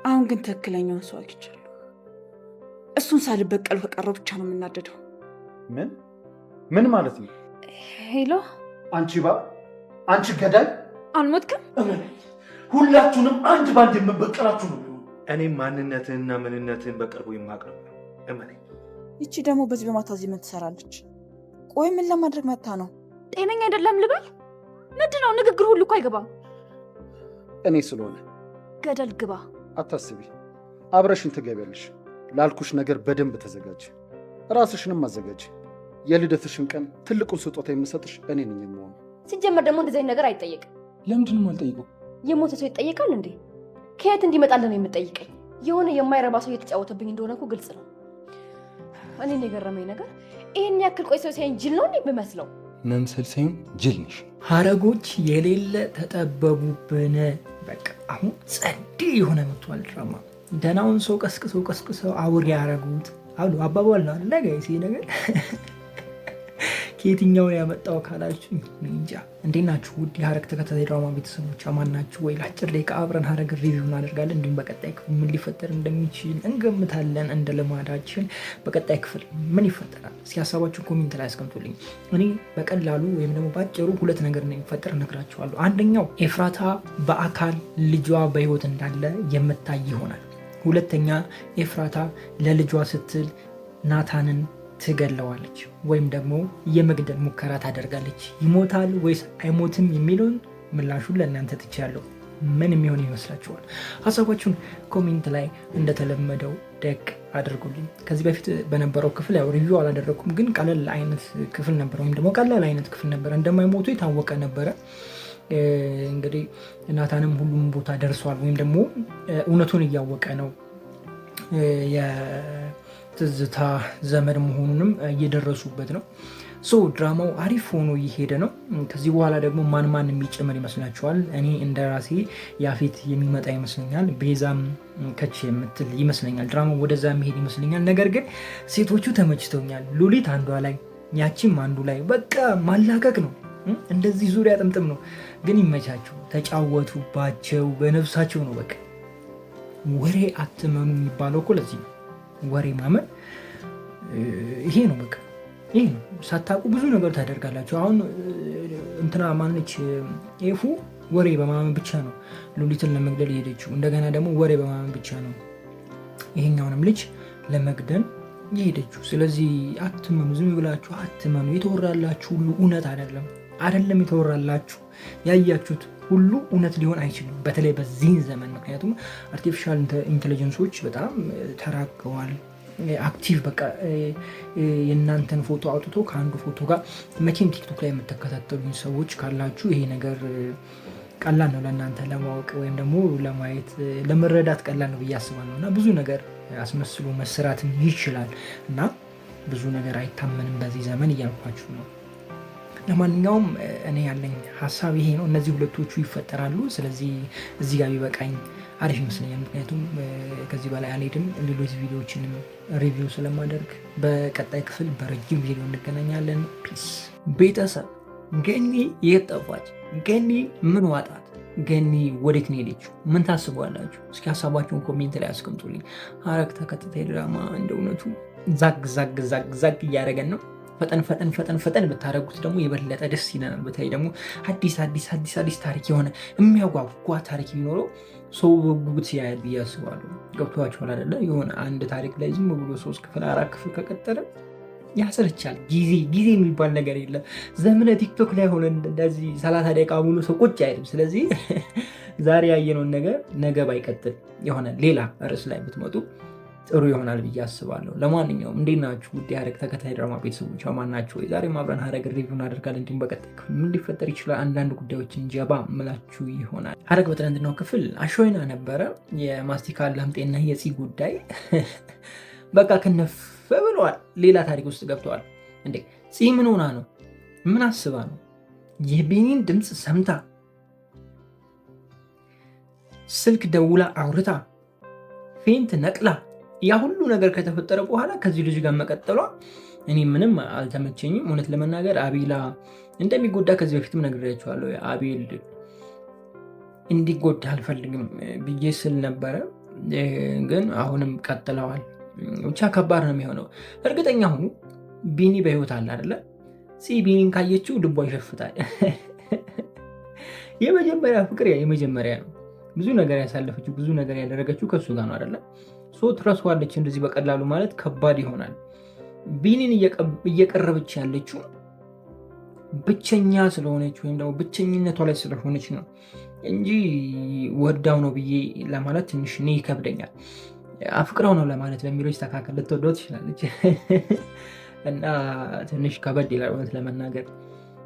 አሁን ግን ትክክለኛውን ሰው አግኝቻለሁ። እሱን ሳልበቀል ከቀረው ብቻ ነው የምናደደው። ምን ማለት ነው? ሄሎ፣ አንቺ አንቺ ገዳይ! አልሞትክም? ሁላችሁንም አንድ ባንድ የምበቀላችሁ ነው። እኔም ማንነትህንና ምንነትህን በቅርቡ የማቅረብ ነው። እመነኝ። ይቺ ደግሞ በዚህ በማታዚህ ምን ትሰራለች? ቆይ ምን ለማድረግ መታ ነው? ጤነኛ አይደለም ልበል? ምንድን ነው ንግግር ሁሉ እኮ አይገባም። እኔ ስለሆነ ገደል ግባ። አታስቢ፣ አብረሽን ትገቢያለሽ። ላልኩሽ ነገር በደንብ ተዘጋጅ፣ ራስሽንም አዘጋጅ። የልደትሽን ቀን ትልቁን ስጦታ የምሰጥሽ እኔ ነኝ የምሆነው። ሲጀመር ደግሞ እንደዚህ አይነት ነገር አይጠየቅም። ለምንድን ነው አልጠይቀው? የሞተ ሰው ይጠየቃል እንዴ? ከየት እንዲመጣልን ነው የምጠይቀኝ? የሆነ የማይረባ ሰው እየተጫወተብኝ እንደሆነ እኮ ግልጽ ነው። እኔን የገረመኝ ነገር ይህን ያክል ቆይ ሰው ሲያይኝ ጅል ነው እንዴ የምመስለው? መምሰል ሳይሆን ጅል ነሽ። ሀረጎች የሌለ ተጠበቡብን። በቃ አሁን ጸዴ የሆነ መጥቷል ድራማ። ደህናውን ሰው ቀስቅሰው አውሬ ያረጉት አሉ አባባል ነው አለ ጋይስ። ይሄ ነገር ከየትኛው ያመጣው ካላችሁ እንጃ። እንዴት ናችሁ ውድ የሀረግ ተከታታይ ድራማ ቤተሰቦች? አማን ናችሁ ወይ? ለአጭር ደቂቃ አብረን ሀረግ ሪቪው እናደርጋለን። እንዲሁም በቀጣይ ክፍል ምን ሊፈጠር እንደሚችል እንገምታለን። እንደ ልማዳችን በቀጣይ ክፍል ምን ይፈጠራል እስኪ ሀሳባችሁን ኮሜንት ላይ አስቀምጡልኝ። እኔ በቀላሉ ወይም ደግሞ ባጭሩ ሁለት ነገር ነው የሚፈጠር እነግራችኋለሁ። አንደኛው ኤፍራታ በአካል ልጇ በህይወት እንዳለ የምታይ ይሆናል። ሁለተኛ ኤፍራታ ለልጇ ስትል ናታንን ትገለዋለች ወይም ደግሞ የመግደል ሙከራ ታደርጋለች። ይሞታል ወይስ አይሞትም የሚለውን ምላሹን ለእናንተ ትቻለሁ። ምን የሚሆን ይመስላችኋል? ሀሳባችሁን ኮሜንት ላይ እንደተለመደው ደቅ አድርጉልኝ። ከዚህ በፊት በነበረው ክፍል ያው ሪቪው አላደረኩም፣ ግን ቀለል አይነት ክፍል ነበረ ወይም ደግሞ ቀላል አይነት ክፍል ነበረ። እንደማይሞቱ የታወቀ ነበረ። እንግዲህ ናታንም ሁሉም ቦታ ደርሷል ወይም ደግሞ እውነቱን እያወቀ ነው የትዝታ ዘመድ መሆኑንም እየደረሱበት ነው። ድራማው አሪፍ ሆኖ እየሄደ ነው። ከዚህ በኋላ ደግሞ ማን የሚጨምር ይመስላችኋል? እኔ እንደ ራሴ ያፌት የሚመጣ ይመስለኛል። ቤዛም ከች የምትል ይመስለኛል። ድራማው ወደዛ የሚሄድ ይመስለኛል። ነገር ግን ሴቶቹ ተመችተውኛል። ሉሊት አንዷ ላይ፣ ያቺም አንዱ ላይ በቃ ማላቀቅ ነው። እንደዚህ ዙሪያ ጥምጥም ነው። ግን ይመቻችሁ፣ ተጫወቱባቸው፣ በነፍሳቸው ነው። በቃ ወሬ አትመኑ የሚባለው እኮ ለዚህ ነው። ወሬ ማመን ይሄ ነው። በቃ ይሄ ነው። ሳታውቁ ብዙ ነገር ታደርጋላችሁ። አሁን እንትና ማነች ኤፉ ወሬ በማመን ብቻ ነው ሉሊትን ለመግደል የሄደችው። እንደገና ደግሞ ወሬ በማመን ብቻ ነው ይሄኛውንም ልጅ ለመግደል የሄደችው። ስለዚህ አትመኑ፣ ዝም ብላችሁ አትመኑ። የተወራላችሁ ሁሉ እውነት አይደለም። የተወራላችሁ ያያችሁት ሁሉ እውነት ሊሆን አይችልም፣ በተለይ በዚህ ዘመን። ምክንያቱም አርቲፊሻል ኢንቴሊጀንሶች በጣም ተራቀዋል። አክቲቭ በቃ የእናንተን ፎቶ አውጥቶ ከአንዱ ፎቶ ጋር መቼም ቲክቶክ ላይ የምትከታተሉኝ ሰዎች ካላችሁ ይሄ ነገር ቀላል ነው ለእናንተ ለማወቅ ወይም ደግሞ ለማየት ለመረዳት ቀላል ነው ብዬ አስባለሁ። እና ብዙ ነገር አስመስሎ መስራትም ይችላል እና ብዙ ነገር አይታመንም በዚህ ዘመን እያልኳችሁ ነው። ለማንኛውም እኔ ያለኝ ሀሳብ ይሄ ነው። እነዚህ ሁለቶቹ ይፈጠራሉ። ስለዚህ እዚህ ጋር ቢበቃኝ አሪፍ ይመስለኛል። ምክንያቱም ከዚህ በላይ አልሄድም። ሌሎች ቪዲዮዎችንም ሪቪው ስለማደርግ በቀጣይ ክፍል በረጅም ቪዲዮ እንገናኛለን። ፒስ። ቤተሰብ ገኒ የት ጠፋች? ገኒ ምን ዋጣት? ገኒ ወዴት ነው ሄደችው? ምን ታስቧላችሁ? እስኪ ሀሳባችሁን ኮሜንት ላይ አስቀምጡልኝ። ሀረግ ተከታታይ ድራማ እንደ እውነቱ ዛግ እያደረገን ነው። ፈጠን ብታደረጉት ደግሞ የበለጠ ደስ ይለናል። በተለይ ደግሞ አዲስ ታሪክ የሆነ የሚያጓጓ ታሪክ ቢኖረው ሰው በጉጉት ያያል ብዬ አስባለሁ። ገብቷችኋል አይደለ? የሆነ አንድ ታሪክ ላይ ዝም ብሎ 3 ክፍል 4 ክፍል ከቀጠለ ያሰለቻል። ጊዜ የሚባል ነገር የለም። ዘመነ ቲክቶክ ላይ ሆነ እንደዚህ 30 ደቂቃ ሙሉ ሰው ቁጭ አይልም። ስለዚህ ዛሬ ያየነውን ነገር ነገ ባይቀጥል የሆነ ሌላ ርዕስ ላይ ብትመጡ ጥሩ ይሆናል ብዬ አስባለሁ። ለማንኛውም እንዴት ናችሁ ውድ የሀረግ ተከታታይ ድራማ ቤተሰቦች? አማን ናችሁ ወይ? ዛሬ አብረን ሀረግ ሪቪው እናደርጋለን። እንዲሁም በቀጣይ ክፍል ምን ሊፈጠር ይችላል አንዳንድ ጉዳዮችን ጀባ ምላችሁ ይሆናል። ሀረግ በትናንትናው ክፍል አሾይና ነበረ የማስቲካ ላምጤና የፂ ጉዳይ በቃ ከነፍ ብለዋል። ሌላ ታሪክ ውስጥ ገብተዋል። እንዴ ፂ ምን ሆና ነው? ምን አስባ ነው? የቤኒን ድምፅ ሰምታ ስልክ ደውላ አውርታ ፌንት ነቅላ ያ ሁሉ ነገር ከተፈጠረ በኋላ ከዚህ ልጅ ጋር መቀጠሏ እኔ ምንም አልተመቸኝም። እውነት ለመናገር አቤላ እንደሚጎዳ ከዚህ በፊትም ነግሬያቸዋለሁ። አቤል እንዲጎዳ አልፈልግም ብዬ ስል ነበረ። ግን አሁንም ቀጥለዋል። ብቻ ከባድ ነው የሚሆነው። እርግጠኛ ሁኑ ቢኒ በህይወት አለ አይደለ? ቢኒን ካየችው ልቧ ይሸፍታል። የመጀመሪያ ፍቅር የመጀመሪያ ነው። ብዙ ነገር ያሳለፈችው ብዙ ነገር ያደረገችው ከሱ ጋር ነው አይደለ? ትረሷለች እንደዚህ በቀላሉ ማለት ከባድ ይሆናል። ቢኒን እየቀረበች ያለችው ብቸኛ ስለሆነች ወይም ደግሞ ብቸኝነቷ ላይ ስለሆነች ነው እንጂ ወዳው ነው ብዬ ለማለት ትንሽ እኔ ይከብደኛል። አፍቅረው ነው ለማለት በሚሎች ተካከል ልትወደው ትችላለች እና ትንሽ ከበድ ይላል እውነት ለመናገር።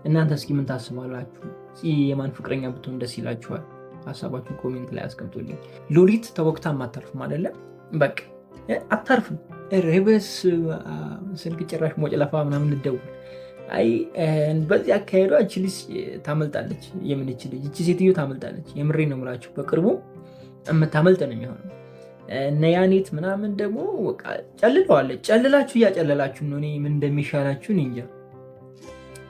እናንተ እስኪ ምን ታስባላችሁ? የማን ፍቅረኛ ብትሆን ደስ ይላችኋል? ሀሳባችሁን ኮሜንት ላይ አስቀምጡልኝ። ሉሊት ተወቅታም አታርፍም አይደለም? በቃ አታርፍም። ሬበስ ስልክ ጭራሽ ሞጭለፋ ምናምን ልደውል በዚህ አካሄዷ እቺ ልጅ ታመልጣለች። የምንች ልጅ እቺ ሴትዮ ታመልጣለች። የምሬ ነው የምላችሁ። በቅርቡ የምታመልጥ ነው የሚሆነው። እነ ያኔት ምናምን ደግሞ ጨልለዋለች። ጨልላችሁ እያጨለላችሁ ነው። እኔ ምን እንደሚሻላችሁ እንጃ።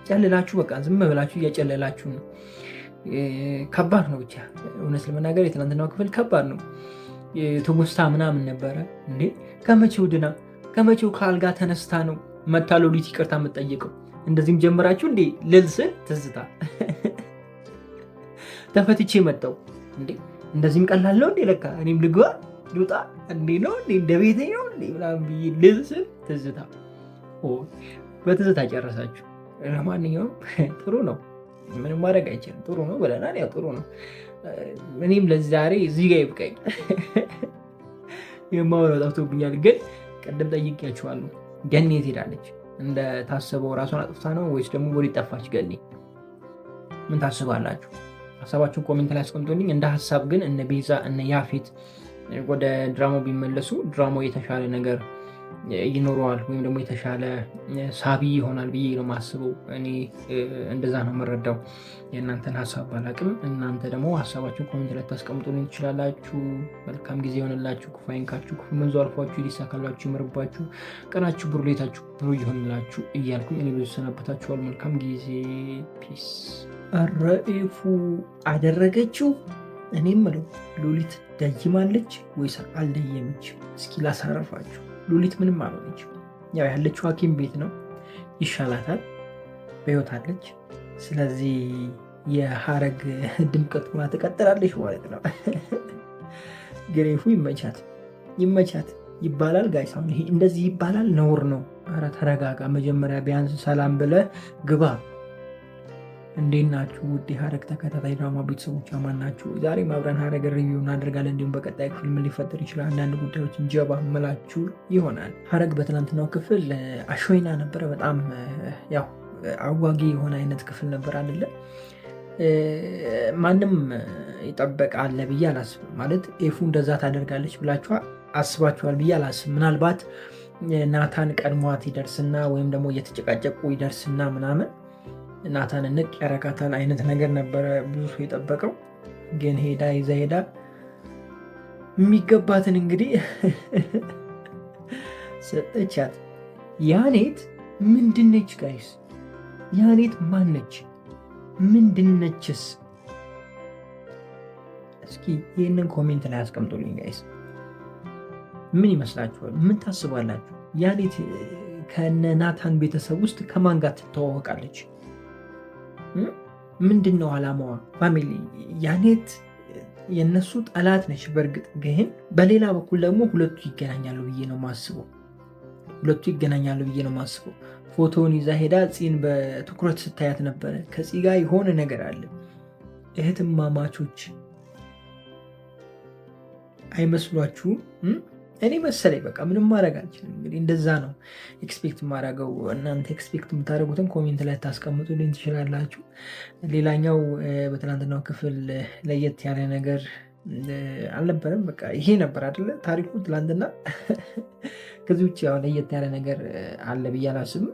ጨልላችሁ በቃ ዝም ብላችሁ እያጨለላችሁ ነው። ከባድ ነው። ብቻ እውነት ለመናገር የትናንትናው ክፍል ከባድ ነው። ትውስታ ምናምን ነበረ እንዴ? ከመቼው ድና ከመቼው ከአልጋ ተነስታ ነው መታ ሉሊት ይቅርታ የምትጠይቀው? እንደዚህም ጀምራችሁ እንዴ ልልስል ትዝታ ተፈትቼ መጣው እንዴ? እንደዚህም ቀላል ነው እንዴ? ለካ እኔም ልግባ ልውጣ እንዴ ነው እንዴ? እንደ ቤቴ ነው እንዴ ምናምን ብዬ ልልስል ትዝታ በትዝታ ጨረሳችሁ። ለማንኛውም ጥሩ ነው፣ ምንም ማድረግ አይችልም። ጥሩ ነው ብለናል። ያው ጥሩ ነው። እኔም ለዛሬ እዚህ ጋር ይብቃኝ። የማወራው ጠፍቶብኛል፣ ግን ቅድም ጠይቄያችኋለሁ። ገኒ የት ሄዳለች? እንደታሰበው ራሷን አጥፍታ ነው ወይስ ደግሞ ወዴት ጠፋች? ገኒ ምን ታስባላችሁ? ሀሳባችሁን ኮሜንት ላይ አስቀምጡልኝ። እንደ ሀሳብ ግን እነ ቤዛ እነ ያፌት ወደ ድራማው ቢመለሱ ድራማው የተሻለ ነገር ይኖረዋል ወይም ደግሞ የተሻለ ሳቢ ይሆናል ብዬ ነው የማስበው። እኔ እንደዛ ነው የምረዳው። የእናንተን ሀሳብ ባላቅም እናንተ ደግሞ ሀሳባችሁን ኮሜንት ላይ ታስቀምጡልኝ ትችላላችሁ። መልካም ጊዜ ይሆንላችሁ፣ ክፉ አይንካችሁ፣ ክፉ መንዞ አልፏችሁ፣ ይሳካላችሁ፣ ይመርባችሁ፣ ቀናችሁ ብሩ፣ ሌታችሁ ብሩ ይሆንላችሁ እያልኩኝ እኔ ብዙ ሰናበታችኋል። መልካም ጊዜ። ፒስ። ረኢፉ አደረገችው። እኔም ምለው ሉሊት ደይማለች ወይስ አልደየመች? እስኪ ላሳረፋችሁ። ሉሊት ምንም አልሆነች። ያው ያለችው ሐኪም ቤት ነው፣ ይሻላታል፣ በህይወት አለች። ስለዚህ የሀረግ ድምቀት ሆና ትቀጥላለች ማለት ነው። ግሬፉ ይመቻት ይባላል። ጋይስ አሁን ይሄ እንደዚህ ይባላል? ነውር ነው። ኧረ ተረጋጋ። መጀመሪያ ቢያንስ ሰላም ብለህ ግባ። እንዴት ናችሁ ውድ የሀረግ ተከታታይ ድራማ ቤተሰቦች? አማን ናችሁ? ዛሬ አብረን ሀረግ ሪቪው እናደርጋለን። እንዲሁም በቀጣይ ክፍል ምን ሊፈጠር ይችላል አንዳንድ ጉዳዮችን ጀባ መላችሁ ይሆናል። ሀረግ በትናንትናው ክፍል አሾይና ነበረ። በጣም ያው አዋጊ የሆነ አይነት ክፍል ነበር አይደለ? ማንም ይጠበቃል ብዬ አላስብም። ማለት ኤፉ እንደዛ ታደርጋለች ብላችሁ አስባችኋል ብዬ አላስብም። ምናልባት ናታን ቀድሟት ይደርስና ወይም ደግሞ እየተጨቃጨቁ ይደርስና ምናምን ናታን ንቅ ያረጋታል አይነት ነገር ነበረ ብዙ ሰው የጠበቀው። ግን ሄዳ ይዛ ሄዳ የሚገባትን እንግዲህ ሰጠቻት። ያኔት ምንድነች ጋይስ? ያኔት ማነች? ምንድነችስ? እስኪ ይህንን ኮሜንት ላይ አስቀምጡልኝ ጋይስ። ምን ይመስላችኋል? ምን ታስባላችሁ? ያኔት ከነ ናታን ቤተሰብ ውስጥ ከማን ጋር ትተዋወቃለች? ምንድን ነው አላማዋ? ፋሚሊ ያኔት የነሱ ጠላት ነች። በእርግጥ ግን በሌላ በኩል ደግሞ ሁለቱ ይገናኛሉ ብዬ ነው ማስበው። ፎቶውን ይዛ ሄዳ ፂን በትኩረት ስታያት ነበረ። ከፂ ጋር የሆነ ነገር አለ። እህትማማቾች አይመስሏችሁም? እኔ መሰለኝ። በቃ ምንም ማድረግ አልችልም። እንግዲህ እንደዛ ነው ኤክስፔክት ማድረገው። እናንተ ኤክስፔክት የምታደርጉትን ኮሜንት ላይ ታስቀምጡልኝ ትችላላችሁ። ሌላኛው በትናንትናው ክፍል ለየት ያለ ነገር አልነበረም። በቃ ይሄ ነበር አይደለ ታሪኩ ትናንትና። ከዚህ ውጭ ያው ለየት ያለ ነገር አለ ብዬ አላስብም።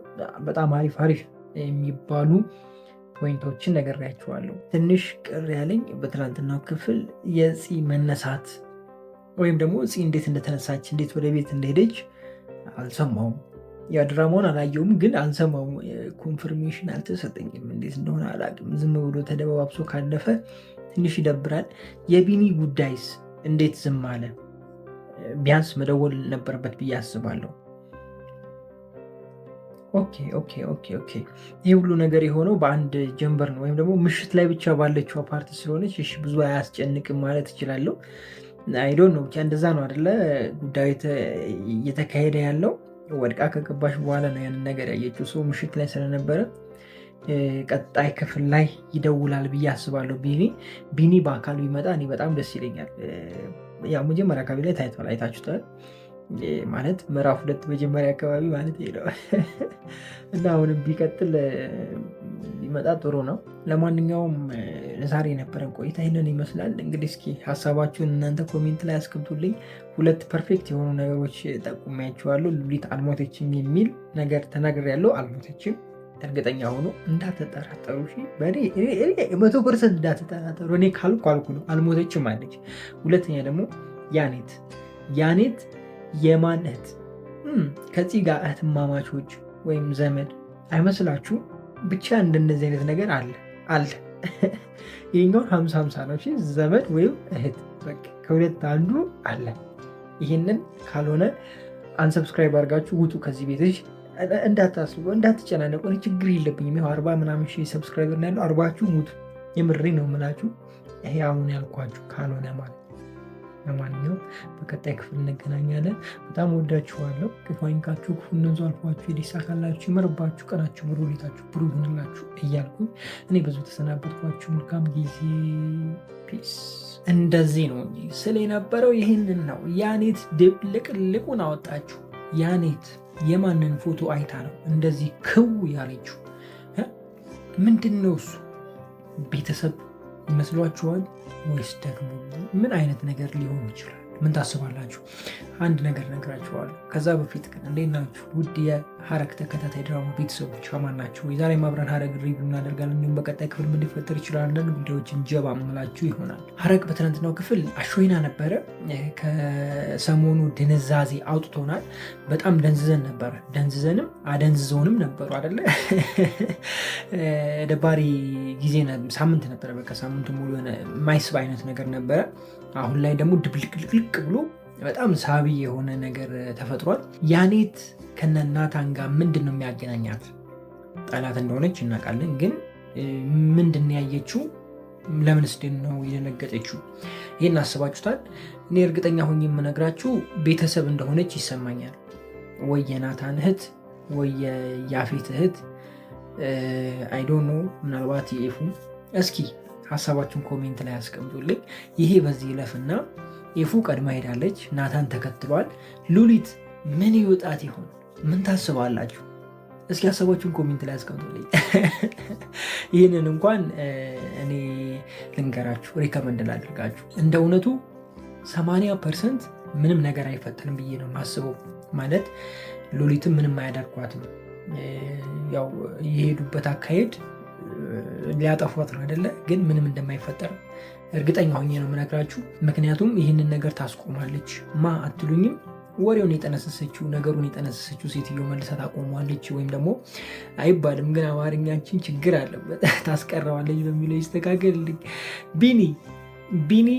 በጣም አሪፍ የሚባሉ ፖይንቶችን ነግሬያችኋለሁ። ትንሽ ቅር ያለኝ በትናንትናው ክፍል የፂ መነሳት ወይም ደግሞ እዚህ እንዴት እንደተነሳች እንዴት ወደ ቤት እንደሄደች አልሰማውም። ያ ድራማውን አላየውም፣ ግን አልሰማውም። ኮንፈርሜሽን አልተሰጠኝም። እንዴት እንደሆነ አላውቅም። ዝም ብሎ ተደባባብሶ ካለፈ ትንሽ ይደብራል። የቢኒ ጉዳይስ እንዴት ዝም አለ? ቢያንስ መደወል ነበረበት ብዬ አስባለሁ። ኦኬ ኦኬ ኦኬ ኦኬ። ይህ ሁሉ ነገር የሆነው በአንድ ጀንበር ነው ወይም ደግሞ ምሽት ላይ ብቻ ባለችው ፓርቲ ስለሆነች እሺ ብዙ አያስጨንቅም ማለት እችላለሁ። አይዶን ነው ብቻ እንደዛ ነው አደለ ጉዳዩ እየተካሄደ ያለው። ወድቃ ከገባሽ በኋላ ነው ያንን ነገር ያየችው። ሰው ምሽት ላይ ስለነበረ ቀጣይ ክፍል ላይ ይደውላል ብዬ አስባለሁ። ቢኒ በአካል ቢመጣ እኔ በጣም ደስ ይለኛል። ያው መጀመሪያ አካባቢ ላይ ታይቷል፣ አይታችሁታል ማለት ምዕራፍ 2 መጀመሪያ አካባቢ ማለት ነው እና አሁንም ቢቀጥል ቢመጣ ጥሩ ነው። ለማንኛውም ዛሬ የነበረን ቆይታ ይህንን ይመስላል። እንግዲህ እስኪ ሀሳባችሁን እናንተ ኮሜንት ላይ አስቀምጡልኝ። 2 ፐርፌክት የሆኑ ነገሮች ጠቁሚያችኋለሁ። ሉሊት አልሞተችም የሚል ነገር ተናግሬያለሁ። አልሞተችም፣ እርግጠኛ ሆኖ እንዳትጠራጠሩ። 100% እንዳትጠራጠሩ። እኔ ካልኩ ነው፣ አልሞተችም አለች። ሁለተኛ ደግሞ ያኔት የማን እህት? ከዚህ ጋር እህትማማቾች ወይም ዘመድ አይመስላችሁ? ብቻ እንደነዚህ አይነት ነገር አለ። ይህኛውን 50-50 ነው። ዘመድ ወይም እህት ከሁለት አንዱ አለ። ይህንን ካልሆነ አንሰብስክራይብ አድርጋችሁ ውጡ ከዚህ ቤት። እንዳታስቡ፣ እንዳትጨናነቁ። ችግር የለብኝም። 40 ምናምን ሺህ ሰብስክራይበር ያለው 40ችሁ ሙቱ። የምሬ ነው የምላችሁ። ይሄ አሁን ያልኳችሁ ካልሆነ ማለት። ለማንኛውም በቀጣይ ክፍል እንገናኛለን። በጣም ወዳችኋለሁ። ክፉ አይንካችሁ፣ ክፉ እነዙ አልፏችሁ፣ ይሳካላችሁ፣ ይመርባችሁ፣ ቀናችሁ ብሩ፣ ሌታችሁ ብሩ ይሆንላችሁ እያልኩኝ እኔ ብዙ ተሰናበትኳችሁ። መልካም ጊዜ። ፒስ። እንደዚህ ነው እንጂ ስለ የነበረው ይህንን ነው። ያኔት ድብልቅልቁን አወጣችሁ። ያኔት የማንን ፎቶ አይታ ነው እንደዚህ ክው ያለችው? ምንድን ነው እሱ? ቤተሰብ ይመስሏችኋል ወይስ ደግሞ ምን አይነት ነገር ሊሆን ይችላል? ምን ታስባላችሁ? አንድ ነገር ነግራችኋለሁ። ከዛ በፊት ግን እንዴት ናችሁ ውድ የሐረግ ተከታታይ ድራማ ቤተሰቦች? ከማን ናችሁ? የዛሬ ማብረን ሐረግ ሪቪው እናደርጋለን። እንዲሁም በቀጣይ ክፍል ምን ሊፈጠር ይችላል ጉዳዮችን ጀባ ምላችሁ ይሆናል። ሐረግ በትናንትናው ክፍል አሾይና ነበረ። ከሰሞኑ ድንዛዜ አውጥቶናል። በጣም ደንዝዘን ነበረ። ደንዝዘንም አደንዝዘውንም ነበሩ አደለ? ደባሪ ጊዜ ሳምንት ነበረ። በቃ ሳምንቱ ሙሉ የሆነ ማይስብ አይነት ነገር ነበረ። አሁን ላይ ደግሞ ድብልቅልቅልቅ ብሎ በጣም ሳቢ የሆነ ነገር ተፈጥሯል። ያኔት ከነናታን ጋር ምንድን ነው የሚያገናኛት? ጠላት እንደሆነች እናውቃለን፣ ግን ምንድን ያየችው? ለምንስ ነው የደነገጠችው? ይህን አስባችሁታል? እኔ እርግጠኛ ሆኜ የምነግራችሁ ቤተሰብ እንደሆነች ይሰማኛል። ወይ የናታን እህት ወይ የያፌት እህት አይዶኖ፣ ምናልባት የኤፉ። እስኪ ሀሳባችሁን ኮሜንት ላይ አስቀምጡልኝ። ይሄ በዚህ ይለፍና ኤፉ ቀድማ ሄዳለች፣ ናታን ተከትሏል። ሉሊት ምን ይውጣት ይሆን? ምን ታስባላችሁ? እስኪ ሀሳባችሁን ኮሜንት ላይ አስቀምጡልኝ። ይህንን እንኳን እኔ ልንገራችሁ፣ ሪከመንድ ላድርጋችሁ። እንደ እውነቱ 80% ምንም ነገር አይፈጠርም ብዬ ነው የማስበው። ማለት ሉሊትም ምንም አያደርጓትም። ያው የሄዱበት አካሄድ ሊያጠፏት ነው አይደለ? ግን ምንም እንደማይፈጠር እርግጠኛ ሆኜ ነው የምነግራችሁ። ምክንያቱም ይህንን ነገር ታስቆማለች። ማ አትሉኝም? ወሬውን የጠነሰሰችው ነገሩን የጠነሰሰችው ሴትዮ መልሳ ታቆሟለች፣ ወይም ደግሞ አይባልም፣ ግን አማርኛችን ችግር አለበት። ታስቀረዋለች በሚለው ይስተካከልልኝ። ቢኒ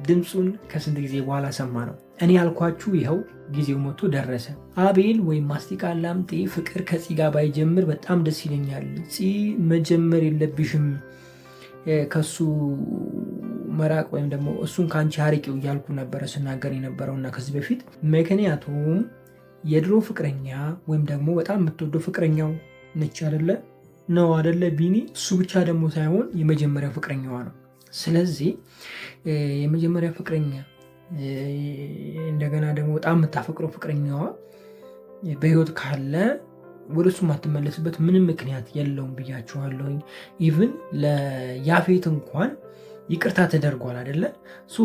ድምፁን ከስንት ጊዜ በኋላ ሰማ ነው። እኔ ያልኳችሁ ይኸው ጊዜው መጥቶ ደረሰ። አቤል ወይም ማስቲካ ላምጤ ፍቅር ከፂ ጋር ባይጀምር በጣም ደስ ይለኛል። ፂ መጀመር የለብሽም ከሱ መራቅ ወይም ደግሞ እሱን ከአንቺ አርቂው እያልኩ ነበረ ስናገር የነበረውና ከዚህ በፊት ምክንያቱም የድሮ ፍቅረኛ ወይም ደግሞ በጣም የምትወደው ፍቅረኛው ነች አደለ? ነው አደለ ቢኒ? እሱ ብቻ ደግሞ ሳይሆን የመጀመሪያ ፍቅረኛዋ ነው። ስለዚህ የመጀመሪያ ፍቅረኛ እንደገና ደግሞ በጣም የምታፈቅረው ፍቅረኛዋ በህይወት ካለ ወደ እሱ የማትመለስበት ምንም ምክንያት የለውም ብያችኋለሁኝ። ኢቭን ለያፌት እንኳን ይቅርታ ተደርጓል አይደለ?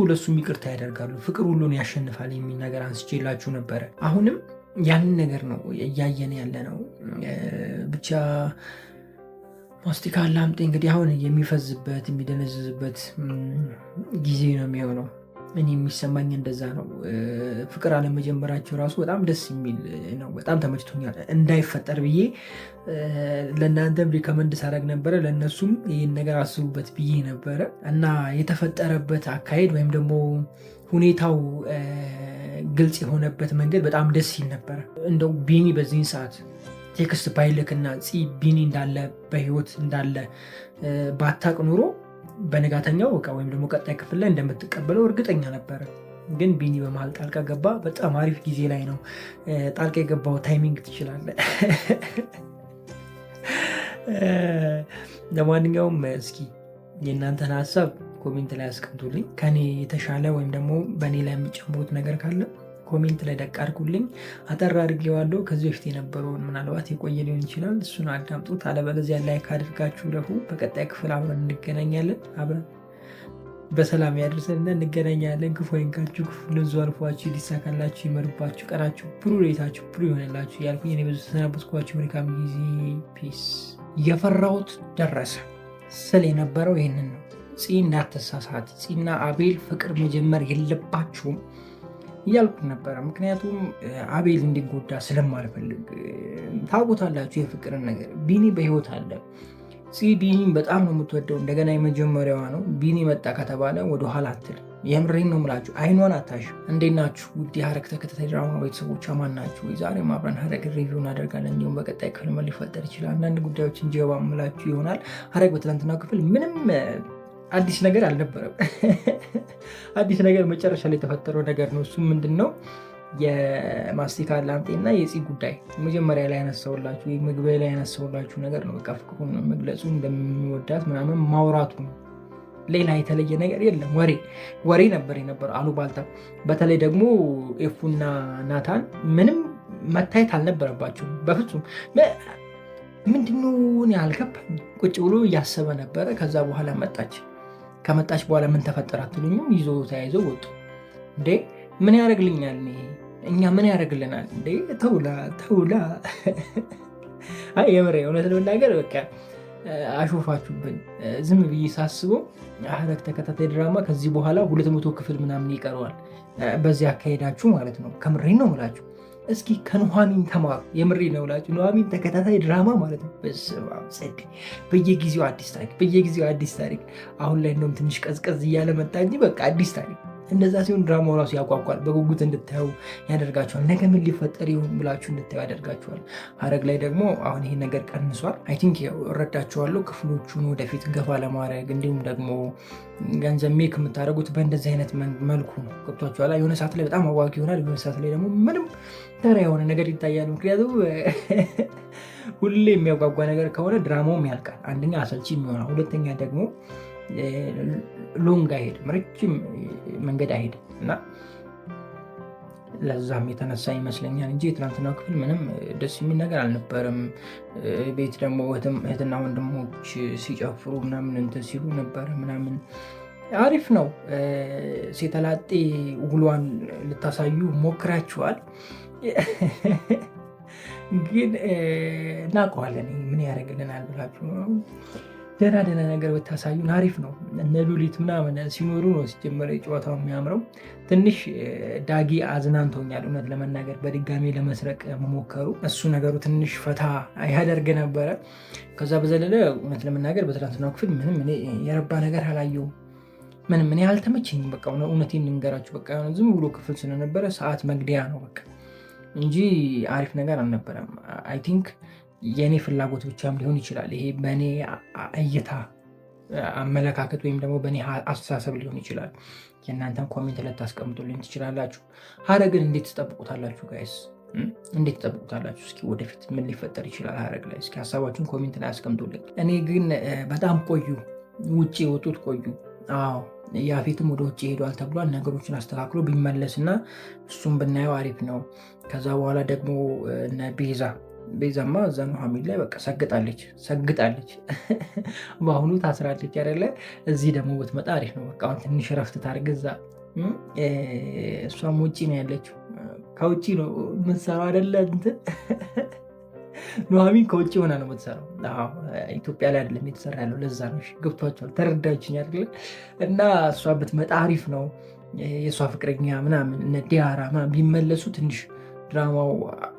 ለእሱም ይቅርታ ያደርጋሉ። ፍቅር ሁሉን ያሸንፋል የሚል ነገር አንስቼላችሁ ነበረ። አሁንም ያንን ነገር ነው እያየን ያለ ነው። ብቻ ማስቲካ ላምጤ እንግዲህ አሁን የሚፈዝበት የሚደነዝዝበት ጊዜ ነው የሚሆነው። እኔ የሚሰማኝ እንደዛ ነው። ፍቅር አለመጀመራቸው ራሱ በጣም ደስ የሚል ነው። በጣም ተመችቶኛል። እንዳይፈጠር ብዬ ለእናንተም ሪከመንድ ሳደርግ ነበረ፣ ለእነሱም ይህን ነገር አስቡበት ብዬ ነበረ እና የተፈጠረበት አካሄድ ወይም ደግሞ ሁኔታው ግልጽ የሆነበት መንገድ በጣም ደስ ይል ነበረ። እንደው ቢኒ በዚህን ሰዓት ቴክስት ባይልክና ቢኒ እንዳለ በህይወት እንዳለ ባታቅ ኑሮ በነጋተኛው ወይም ደግሞ ቀጣይ ክፍል ላይ እንደምትቀበለው እርግጠኛ ነበረ። ግን ቢኒ በመሀል ጣልቃ ገባ። በጣም አሪፍ ጊዜ ላይ ነው ጣልቃ የገባው። ታይሚንግ ትችላለህ። ለማንኛውም እስኪ የእናንተን ሀሳብ ኮሜንት ላይ አስቀምጡልኝ። ከኔ የተሻለ ወይም ደግሞ በእኔ ላይ የሚጨምሩት ነገር ካለ ኮሜንት ላይ ደቅ አድርጉልኝ። አጠር አድርጌዋለሁ። ከዚህ በፊት የነበረውን ምናልባት የቆየ ሊሆን ይችላል፣ እሱን አዳምጡት። አለበለዚያ ላይክ አድርጋችሁ ለፉ። በቀጣይ ክፍል አብረን እንገናኛለን። አብረን በሰላም ያድርሰንና እንገናኛለን። ክፉ አይንካችሁ፣ ክፉ ለዙ አልፏችሁ፣ ሊሳካላችሁ፣ ይመርባችሁ፣ ቀናችሁ ብሩ፣ ሌታችሁ ብሩ ይሆንላችሁ ያልኩኝ እኔ ብዙ ተሰናበትኳችሁ። መልካም ጊዜ። ፒስ። የፈራሁት ደረሰ ስል የነበረው ይህንን ነው። ፂ እንዳትሳሳት፣ ፂና አቤል ፍቅር መጀመር የለባችሁም እያልኩ ነበረ። ምክንያቱም አቤል እንዲጎዳ ስለማልፈልግ። ታውቁታላችሁ የፍቅርን ነገር። ቢኒ በህይወት አለ። ቢኒን በጣም ነው የምትወደው። እንደገና የመጀመሪያዋ ነው። ቢኒ መጣ ከተባለ ወደኋላ አትል። የምሬን ነው የምላችሁ። አይኗን አታሽ። እንዴት ናችሁ ውድ የሐረግ ተከታታይ ድራማ ቤተሰቦች፣ አማን ናችሁ? ዛሬም አብረን ሐረግ ሪቪው እናደርጋለን። እንዲሁም በቀጣይ ክፍል ምን ሊፈጠር ይችላል አንዳንድ ጉዳዮችን ጀባ ምላችሁ ይሆናል። ሐረግ በትናንትናው ክፍል ምንም አዲስ ነገር አልነበረም። አዲስ ነገር መጨረሻ ላይ የተፈጠረው ነገር ነው። እሱም ምንድን ነው? የማስቲካ ላምጤና የፂ ጉዳይ መጀመሪያ ላይ ያነሳውላችሁ መግቢያ ላይ ያነሳውላችሁ ነገር ነው። በቃ ፍቅሩን መግለጹ እንደሚወዳት ምናምን ማውራቱ ነው። ሌላ የተለየ ነገር የለም። ወሬ ነበር የነበረው፣ አሉባልታ። በተለይ ደግሞ ኤፉና ናታን ምንም መታየት አልነበረባቸውም በፍጹም። ምንድነው ያልገባኝ? ቁጭ ብሎ እያሰበ ነበረ። ከዛ በኋላ ከመጣች በኋላ ምን ተፈጠረ አትሉኝም? ይዞ ተያይዘው ወጡ። እንዴ ምን ያደርግልኛል? እኛ ምን ያደርግልናል? እንዴ ተውላ። አይ የምሬ እውነት ለመናገር በቃ አሾፋችሁብን። ዝም ብዬ ሳስበው ሐረግ ተከታታይ ድራማ ከዚህ በኋላ 200 ክፍል ምናምን ይቀረዋል። በዚህ አካሄዳችሁ ማለት ነው። ከምሬ ነው ምላችሁ። እስኪ ከኑሐሚን ተማሩ። የምሬ ነው ምላችሁ። ኑሐሚን ተከታታይ ድራማ ማለት ነው። በየጊዜው አዲስ ታሪክ። አሁን ላይ እንደውም ትንሽ ቀዝቀዝ እያለ መጣ እንጂ በቃ አዲስ ታሪክ። እንደዛ ሲሆን ድራማው ራሱ ያጓጓል። በጉጉት እንድታዩ ያደርጋቸዋል። ነገ ምን ሊፈጠር ይሆን ብላችሁ እንድታዩ ያደርጋቸዋል። ሐረግ ላይ ደግሞ አሁን ይሄ ነገር ቀንሷል። አይ ቲንክ እረዳቸዋለሁ። ክፍሎቹን ወደፊት ገፋ ለማድረግ እንዲሁም ደግሞ ገንዘብ ሜክ የምታደርጉት በእንደዚህ አይነት መልኩ ነው። ገብቷችኋል? የሆነ ሰዓት ላይ በጣም አዋቂ ይሆናል። የሆነ ሰዓት ላይ ደግሞ ምንም ተራ የሆነ ነገር ይታያል። ምክንያቱም ሁሌ የሚያጓጓ ነገር ከሆነ ድራማውም ያልቃል። አንደኛ አሰልቺ የሚሆናል፣ ሁለተኛ ደግሞ ሎንግ አይሄድም፣ ረጅም መንገድ አይሄድም እና ለዛም የተነሳ ይመስለኛል እንጂ የትናንትናው ክፍል ምንም ደስ የሚል ነገር አልነበረም። ቤት ደግሞ እህትና ወንድሞች ሲጨፍሩ ምናምን እንትን ሲሉ ነበረ ምናምን። አሪፍ ነው። ሴተላጤ ውሏን ልታሳዩ ሞክራችኋል፣ ግን እናውቀዋለን ምን ያደርግልናል ብላችሁ ደህና ነገር ብታሳዩን አሪፍ ነው። እነ ሉሊት ምናምን ሲኖሩ ነው ሲጀመረ ጨዋታው የሚያምረው። ትንሽ ዳጊ አዝናንቶኛል እውነት ለመናገር በድጋሚ ለመስረቅ መሞከሩ። እሱ ነገሩ ትንሽ ፈታ ያደርግ ነበረ። ከዛ በዘለለ እውነት ለመናገር በትናንትናው ክፍል ምንም የረባ ነገር አላየሁም። ምንም እኔ አልተመቸኝም። በቃ እውነቴን ልንገራችሁ፣ በቃ ዝም ብሎ ክፍል ስለነበረ ሰዓት መግደያ ነው በቃ እንጂ አሪፍ ነገር አልነበረም። አይ ቲንክ የእኔ ፍላጎት ብቻም ሊሆን ይችላል። ይሄ በእኔ እይታ አመለካከት ወይም ደግሞ በእኔ አስተሳሰብ ሊሆን ይችላል። የእናንተን ኮሜንት ልታስቀምጡልኝ ትችላላችሁ። ሐረግን እንዴት ትጠብቁታላችሁ ጋይስ? እንዴት ትጠብቁታላችሁ? እስኪ ወደፊት ምን ሊፈጠር ይችላል ሐረግ ላይ? እስኪ ሀሳባችሁን ኮሜንት ላይ አስቀምጡልኝ። እኔ ግን በጣም ቆዩ፣ ውጭ የወጡት ቆዩ። አዎ ያፌትም ወደ ውጭ ሄዷል ተብሏል። ነገሮችን አስተካክሎ ቢመለስና እሱም ብናየው አሪፍ ነው። ከዛ በኋላ ደግሞ ቤዛማ እዛ ኑሐሚን ላይ በቃ ሰግጣለች። በአሁኑ ታስራለች አይደለ? እዚህ ደግሞ ብትመጣ አሪፍ ነው። በቃ አሁን ትንሽ ረፍት ታርግ። እዛ እሷም ውጭ ነው ያለችው። ከውጭ ነው የምትሰራው አይደለ? እንትን ኑሐሚን ከውጭ ሆና ነው የምትሰራው። ኢትዮጵያ ላይ አይደለም የተሰራ ያለው። ለዛ ነው። ገብቷቸዋል። ተረዳችኝ አይደለ? እና እሷ ብትመጣ አሪፍ ነው። የእሷ ፍቅረኛ ምናምን እነ ዲያራ ምናምን ቢመለሱ ትንሽ ድራማው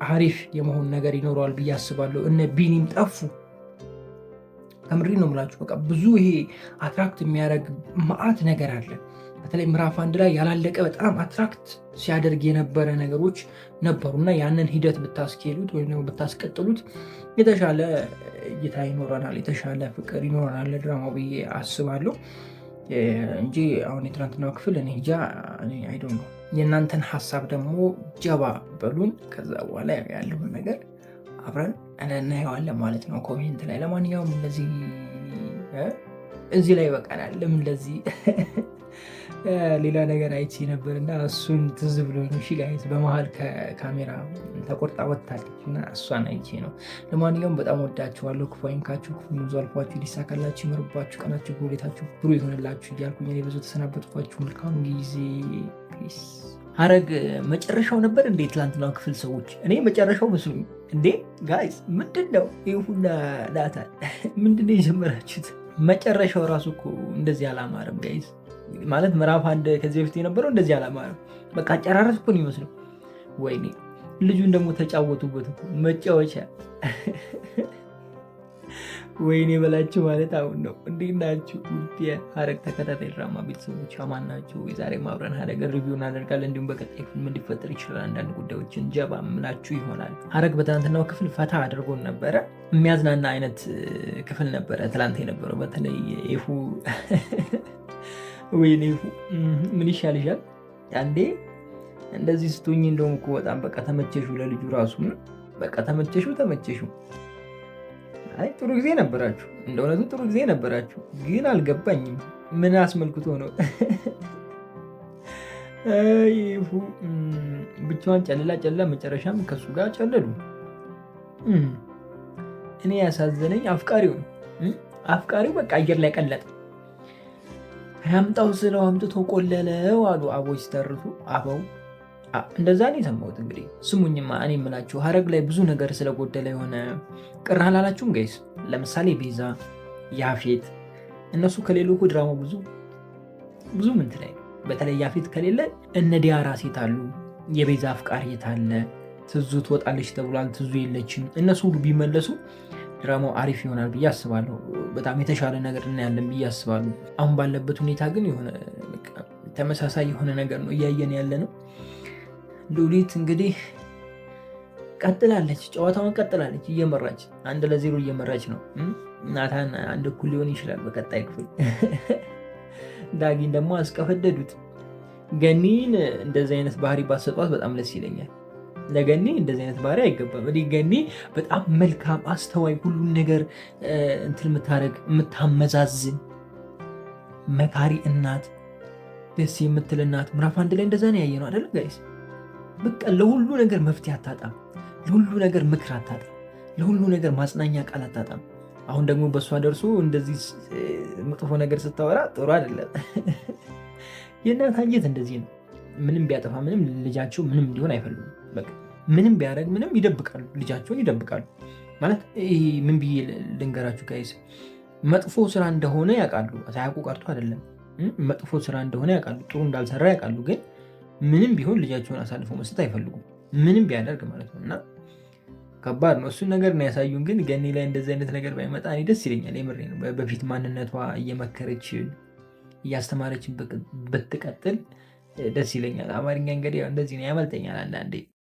አሪፍ የመሆን ነገር ይኖረዋል ብዬ አስባለሁ። እነ ቢኒም ጠፉ። ከምሪ ነው የምላችሁ። በቃ ብዙ ይሄ አትራክት የሚያደርግ መዓት ነገር አለ። በተለይ ምዕራፍ 1 ላይ ያላለቀ በጣም አትራክት ሲያደርግ የነበረ ነገሮች ነበሩ እና ያንን ሂደት ብታስኬሉት ወይም ደግሞ ብታስቀጥሉት የተሻለ እይታ ይኖረናል፣ የተሻለ ፍቅር ይኖረናል ለድራማው ብዬ አስባለሁ እንጂ አሁን የትናንትናው ክፍል እኔ እንጃ አይዶ ነው። የእናንተን ሀሳብ ደግሞ ጀባ በሉን። ከዛ በኋላ ያለውን ነገር አብረን እናየዋለን ማለት ነው ኮሜንት ላይ። ለማንኛውም እዚህ ላይ ይበቃናል። ለምን ለዚህ ሌላ ነገር አይቼ ነበር እና እሱን ትዝ ብሎ ነው። እሺ ጋይዝ በመሀል ከካሜራ ተቆርጣ ወጥታለች እና እሷን አይቼ ነው። ለማንኛውም በጣም ወዳችኋለሁ። ክፉ አይንካችሁ፣ ክፉ ብዙ አልፏችሁ፣ ሊሳካላችሁ፣ ይመርባችሁ፣ ቀናችሁ ጎሌታችሁ ብሩ ይሆንላችሁ እያልኩኝ እኔ ብዙ ተሰናበትኳችሁ። መልካም ጊዜ። ፒስ። ሐረግ መጨረሻው ነበር እንዴ ትላንትናው ክፍል? ሰዎች እኔ መጨረሻው መስሉኝ እንዴ ጋይዝ። ምንድን ነው ይህ ሁላ ዳታ? ምንድን ነው የጀመራችሁት? መጨረሻው ራሱ እኮ እንደዚህ አላማረም ጋይዝ። ማለት ምዕራፍ 1 ከዚህ በፊት የነበረው እንደዚህ አላማረም። በቃ አጨራረስ እኮ ነው ይመስለው። ወይኔ ልጁን ደግሞ ተጫወቱበት እኮ መጫወቻ። ወይኔ በላችሁ ማለት አሁን ነው። እንዴት ናችሁ? የሐረግ ተከታታይ ድራማ ቤተሰቦች አማን ናችሁ? የዛሬ ማብረን ሐረግ ሪቪው እናደርጋለን። እንዲሁም በቀጣይ ፊልም እንዲፈጠር ይችላል አንዳንድ ጉዳዮችን ጀባ ምላችሁ ይሆናል። ሐረግ በትናንትናው ክፍል ፈታ አድርጎን ነበረ። የሚያዝናና አይነት ክፍል ነበረ ትላንት የነበረው። በተለይ ኤፉ ወይኔ ኤፉ ምን ይሻልሻል አንዴ እንደዚህ ስትሆኝ እንደውም እኮ በጣም በቃ ተመቸሹ። ለልጁ ራሱ በቃ ተመቸሹ። አይ ጥሩ ጊዜ ነበራችሁ፣ እንደ እውነቱ ጥሩ ጊዜ ነበራችሁ። ግን አልገባኝም ምን አስመልክቶ ነው ይፉ ብቻዋን ጨልላ መጨረሻም ከሱ ጋር ጨለሉ። እኔ ያሳዘነኝ አፍቃሪው በቃ አየር ላይ ቀለጠ። ያምጣው ስለው አምጥቶ ቆለለው አሉ አቦች ሲተርቱ አበው። እንደዛ ነው የሰማሁት። እንግዲህ ስሙኝማ እኔ የምላችሁ ሐረግ ላይ ብዙ ነገር ስለጎደለ የሆነ ቅር አላላችሁም ጋይስ? ለምሳሌ ቤዛ፣ ያፌት እነሱ ከሌሉ እኮ ድራማው ብዙ ምንት ላይ በተለይ ያፌት ከሌለ እነ ዲያራ ሴት አሉ። የቤዛ አፍቃሪ የት አለ? ትዙ ትወጣለች ተብሏል፣ ትዙ የለችም። እነሱ ሁሉ ቢመለሱ ድራማው አሪፍ ይሆናል ብዬ አስባለሁ። በጣም የተሻለ ነገር እናያለን ብዬ አስባለሁ። አሁን ባለበት ሁኔታ ግን የሆነ ተመሳሳይ የሆነ ነገር ነው እያየን ያለ ነው። ሉሊት እንግዲህ ቀጥላለች፣ ጨዋታውን ቀጥላለች፣ እየመራች 1-0 እየመራች ነው። ናታን 1 እኩል ሊሆን ይችላል በቀጣይ ክፍል። ዳጊን ደግሞ አስቀፈደዱት። ገኒን እንደዚህ አይነት ባህሪ ባሰጧት በጣም ደስ ይለኛል። ለገኒ እንደዚህ አይነት ባህሪ አይገባም። ገኒ በጣም መልካም፣ አስተዋይ፣ ሁሉን ነገር እንትን የምታደርግ የምታመዛዝን መካሪ እናት፣ ደስ የምትል እናት። ምዕራፍ 1 ላይ እንደዛ ነው ያየነው አይደል ጋይስ? በቃ ለሁሉ ነገር መፍትሄ አታጣም፣ ለሁሉ ነገር ምክር አታጣም፣ ለሁሉ ነገር ማጽናኛ ቃል አታጣም። አሁን ደግሞ በእሷ ደርሶ እንደዚህ መጥፎ ነገር ስታወራ ጥሩ አይደለም። የእናት አንጀት እንደዚህ ነው። ምንም ቢያጠፋ ምንም ልጃቸው ምንም እንዲሆን አይፈልጉም። በቃ ምንም ቢያደርግ ምንም ይደብቃሉ፣ ልጃቸውን ይደብቃሉ። ማለት ምን ብዬ ልንገራችሁ ጋይስ፣ መጥፎ ስራ እንደሆነ ያውቃሉ። ሳያውቁ ቀርቶ አይደለም፣ መጥፎ ስራ እንደሆነ ያውቃሉ፣ ጥሩ እንዳልሰራ ያውቃሉ። ግን ምንም ቢሆን ልጃቸውን አሳልፈው መስጠት አይፈልጉም፣ ምንም ቢያደርግ ማለት ነው። እና ከባድ ነው። እሱን ነገር ነው ያሳዩን። ግን ገኒ ላይ እንደዚህ አይነት ነገር ባይመጣ እኔ ደስ ይለኛል። የምሬ ነው። በፊት ማንነቷ እየመከረች እያስተማረችን ብትቀጥል ደስ ይለኛል። አማርኛ እንግዲህ እንደዚህ ነው፣ ያመልጠኛል አንዳንዴ።